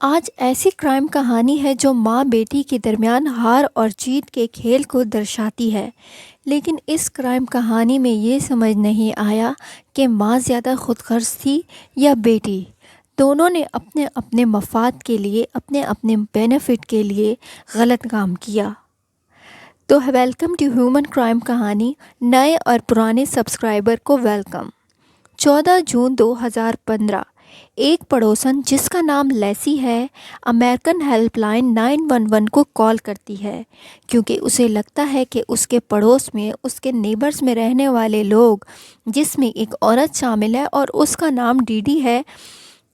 آج ایسی کرائم کہانی ہے جو ماں بیٹی کے درمیان ہار اور جیت کے کھیل کو درشاتی ہے، لیکن اس کرائم کہانی میں یہ سمجھ نہیں آیا کہ ماں زیادہ خود غرض تھی یا بیٹی۔ دونوں نے اپنے اپنے مفاد کے لیے، اپنے اپنے بینیفٹ کے لیے غلط کام کیا۔ تو ویلکم ٹو ہیومن کرائم کہانی، نئے اور پرانے سبسکرائبر کو ویلکم۔ 14 جون 2015 ایک پڑوسن جس کا نام لیسی ہے امریکن ہیلپ لائن 911 کو کال کرتی ہے، کیونکہ اسے لگتا ہے کہ اس کے پڑوس میں، اس کے نیبرز میں رہنے والے لوگ، جس میں ایک عورت شامل ہے اور اس کا نام ڈی ڈی ہے،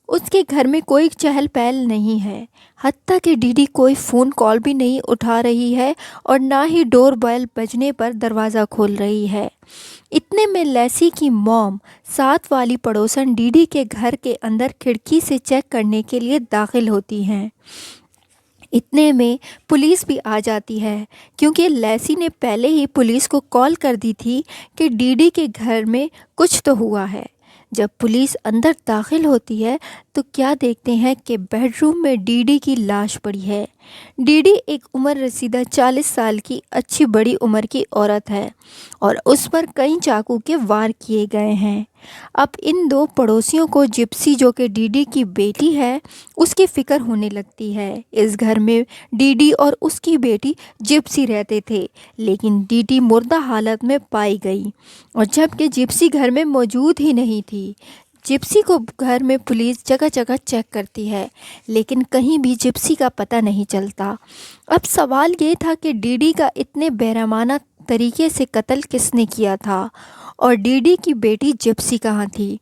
اس کے گھر میں کوئی چہل پہل نہیں ہے۔ حتیٰ کہ ڈی ڈی کوئی فون کال بھی نہیں اٹھا رہی ہے اور نہ ہی ڈور بیل بجنے پر دروازہ کھول رہی ہے۔ اتنے میں لیسی کی موم، ساتھ والی پڑوسن ڈی ڈی کے گھر کے اندر کھڑکی سے چیک کرنے کے لیے داخل ہوتی ہیں۔ اتنے میں پولیس بھی آ جاتی ہے، کیونکہ لیسی نے پہلے ہی پولیس کو کال کر دی تھی کہ ڈی ڈی کے گھر میں کچھ تو ہوا ہے۔ جب پولیس اندر داخل ہوتی ہے تو کیا دیکھتے ہیں کہ بیڈ روم میں ڈی ڈی کی لاش پڑی ہے۔ ڈی ڈی ایک عمر رسیدہ 40 سال کی اچھی بڑی عمر کی عورت ہے اور اس پر کئی چاقو کے وار کیے گئے ہیں۔ اب ان دو پڑوسیوں کو جپسی، جو کہ ڈی ڈی کی بیٹی ہے، اس کی فکر ہونے لگتی ہے۔ اس گھر میں ڈی ڈی اور اس کی بیٹی جپسی رہتے تھے، لیکن ڈی ڈی مردہ حالت میں پائی گئی، اور جبکہ جپسی گھر میں موجود ہی نہیں تھی۔ جپسی کو گھر میں پولیس جگہ جگہ چیک کرتی ہے، لیکن کہیں بھی جپسی کا پتہ نہیں چلتا۔ اب سوال یہ تھا کہ ڈی ڈی کا اتنے بےرحمانہ طریقے سے قتل کس نے کیا تھا، اور ڈی ڈی کی بیٹی جپسی کہاں تھی؟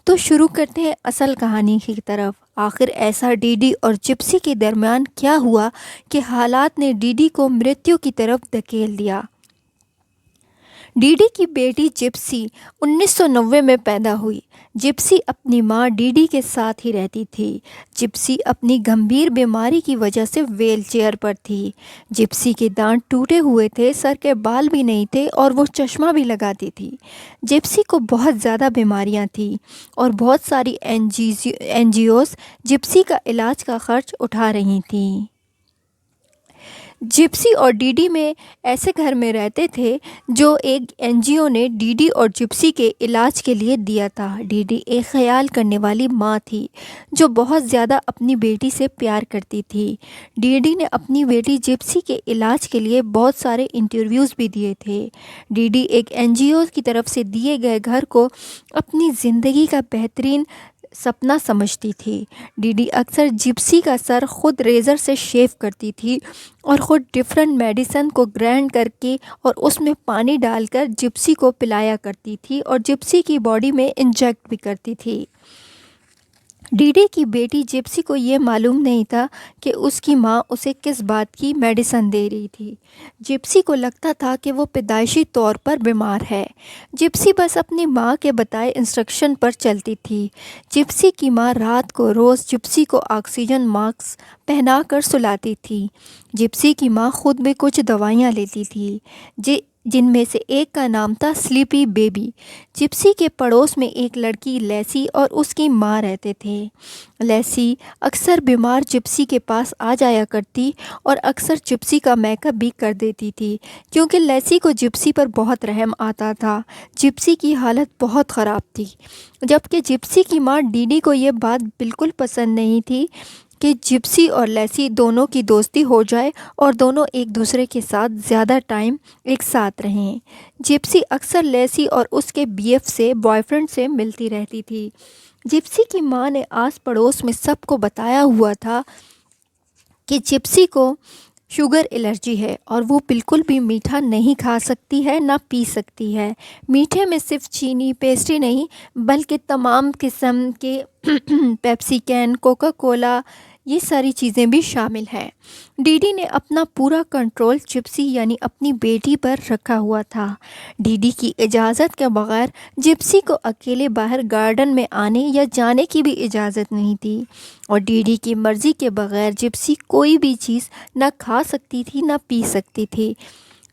تو شروع کرتے ہیں اصل کہانی کی طرف۔ آخر ایسا ڈی ڈی اور جپسی کے درمیان کیا ہوا کہ حالات نے ڈی ڈی کو مرتیو کی طرف دھکیل دیا؟ ڈی ڈی کی بیٹی جپسی 1990 میں پیدا ہوئی۔ جپسی اپنی ماں ڈی ڈی کے ساتھ ہی رہتی تھی۔ جپسی اپنی گمبھیر بیماری کی وجہ سے ویل چیئر پر تھی۔ جپسی کے دانت ٹوٹے ہوئے تھے، سر کے بال بھی نہیں تھے، اور وہ چشمہ بھی لگاتی تھی۔ جپسی کو بہت زیادہ بیماریاں تھیں اور بہت ساری این جی اوز جپسی کا علاج کا خرچ اٹھا رہی تھیں۔ جپسی اور ڈی ڈی میں ایسے گھر میں رہتے تھے جو ایک این جی او نے ڈی ڈی اور جپسی کے علاج کے لیے دیا تھا۔ ڈی ڈی ایک خیال کرنے والی ماں تھی جو بہت زیادہ اپنی بیٹی سے پیار کرتی تھی۔ ڈی ڈی نے اپنی بیٹی جپسی کے علاج کے لیے بہت سارے انٹرویوز بھی دیے تھے۔ ڈی ڈی ایک این جی او کی طرف سے دیے گئے گھر کو اپنی زندگی کا بہترین سپنا سمجھتی تھی۔ ڈی ڈی اکثر جپسی کا سر خود ریزر سے شیو کرتی تھی اور خود ڈفرینٹ میڈیسن کو گرائنڈ کر کے اور اس میں پانی ڈال کر جپسی کو پلایا کرتی تھی اور جپسی کی باڈی میں انجیکٹ بھی کرتی تھی۔ ڈی ڈی کی بیٹی جپسی کو یہ معلوم نہیں تھا کہ اس کی ماں اسے کس بات کی میڈیسن دے رہی تھی۔ جپسی کو لگتا تھا کہ وہ پیدائشی طور پر بیمار ہے۔ جپسی بس اپنی ماں کے بتائے انسٹرکشن پر چلتی تھی۔ جپسی کی ماں رات کو روز جپسی کو آکسیجن ماسک پہنا کر سلاتی تھی۔ جپسی کی ماں خود بھی کچھ دوائیاں لیتی تھی، جن میں سے ایک کا نام تھا سلیپی بیبی۔ جپسی کے پڑوس میں ایک لڑکی لیسی اور اس کی ماں رہتے تھے۔ لیسی اکثر بیمار جپسی کے پاس آ جایا کرتی اور اکثر جپسی کا میک اپ بھی کر دیتی تھی، کیونکہ لیسی کو جپسی پر بہت رحم آتا تھا۔ جپسی کی حالت بہت خراب تھی، جبکہ جپسی کی ماں ڈی ڈی کو یہ بات بالکل پسند نہیں تھی کہ جپسی اور لیسی دونوں کی دوستی ہو جائے اور دونوں ایک دوسرے کے ساتھ زیادہ ٹائم ایک ساتھ رہیں۔ جپسی اکثر لیسی اور اس کے بی ایف سے، بوائے فرینڈ سے ملتی رہتی تھی۔ جپسی کی ماں نے آس پڑوس میں سب کو بتایا ہوا تھا کہ جپسی کو شوگر الرجی ہے اور وہ بالکل بھی میٹھا نہیں کھا سکتی ہے، نہ پی سکتی ہے۔ میٹھے میں صرف چینی، پیسٹری نہیں بلکہ تمام قسم کے پیپسی کین، کوکا کولا، یہ ساری چیزیں بھی شامل ہیں۔ ڈی ڈی نے اپنا پورا کنٹرول جپسی یعنی اپنی بیٹی پر رکھا ہوا تھا۔ ڈی ڈی کی اجازت کے بغیر جپسی کو اکیلے باہر گارڈن میں آنے یا جانے کی بھی اجازت نہیں تھی، اور ڈی ڈی کی مرضی کے بغیر جپسی کوئی بھی چیز نہ کھا سکتی تھی، نہ پی سکتی تھی۔